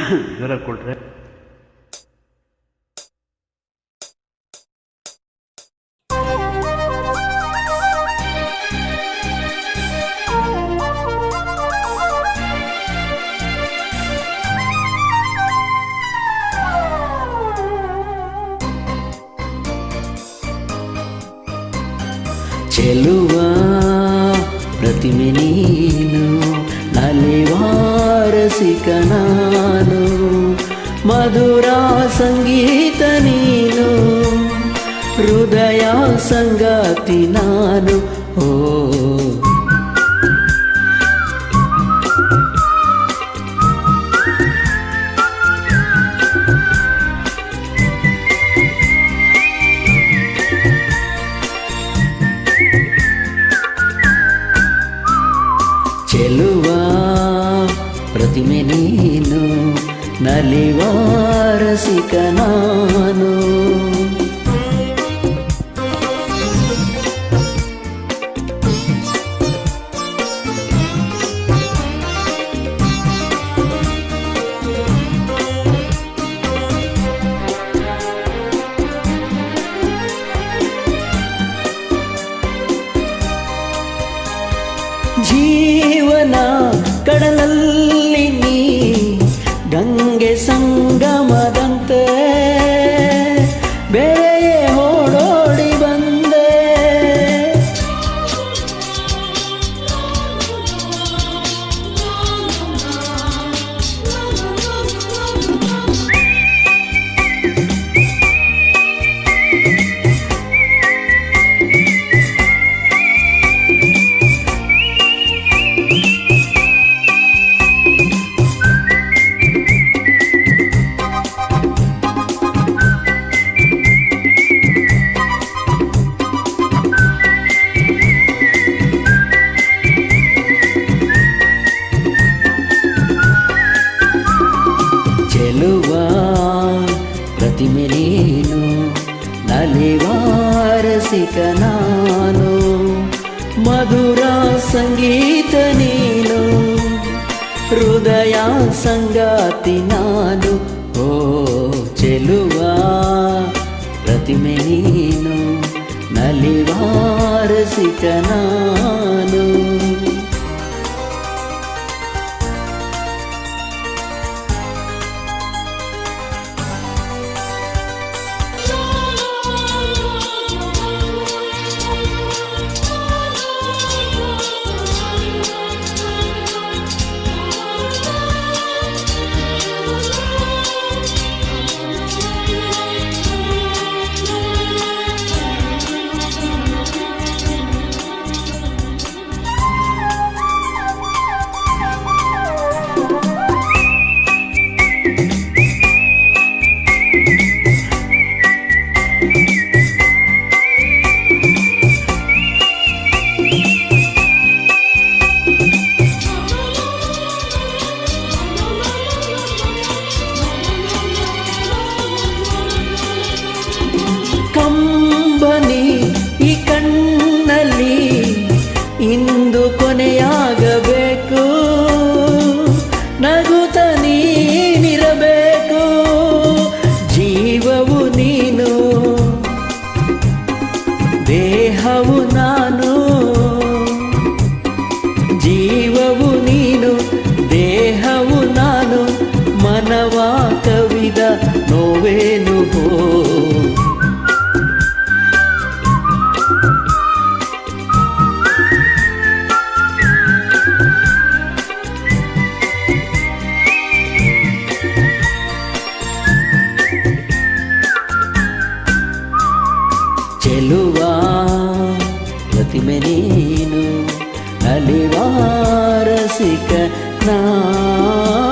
ಜ್ವರ ಕೊಟ್ರೆ ಚೆಲುವ ಪ್ರತಿಮೆ ನೀನು, ನಲಿವಾರಸಿಕ ನಾನು, ಮಧುರ ಸಂಗೀತ ನೀನು, ಹೃದಯ ಸಂಗಾತಿ ನಾನು. ಓ ಚೆಲುವ ಪ್ರತಿಮೆ ನೀನು, ನಲಿವಾರಸಿಕ ನಾನು. ಜೀವನ ಕಡಲಲ್ಲಿ ನೀ ಗಂಗೆ ಸಂಗಮದಂತೆ ಬೆರೆಯೇ ಓಡೋಡಿ ಬಂದೆ. ಚೆಲುವ ಪ್ರತಿಮೆ ನೀನು, ನಲಿವಾರಸಿಕ ನಾನು, ಮಧುರ ಸಂಗೀತ ನೀನು, ಹೃದಯ ಸಂಗಾತಿ ನಾನು. ಓ ಚೆಲುವ ಪ್ರತಿಮೆ ನೀನು, ನಲಿವಾರಸಿಕ ನಾನು. ಕಂಬನಿ ಈ ಕಣ್ಣಲ್ಲಿ ಇಂದು ಕೊನೆಯಾಗಬೇಕು, ನಗುತ್ತ ನೀನಿರಬೇಕು. ಜೀವವು ನೀನು, ದೇಹವು ನಾನು, ಜೀವವು ನೀನು, ದೇಹವು ನಾನು, ಮನವ ಕವಿದ ನೋವೇನು. ಚೆಲುವ ಪ್ರತಿಮೆ ನೀನು, ನಲಿವಾರಸಿಕ ನಾನು.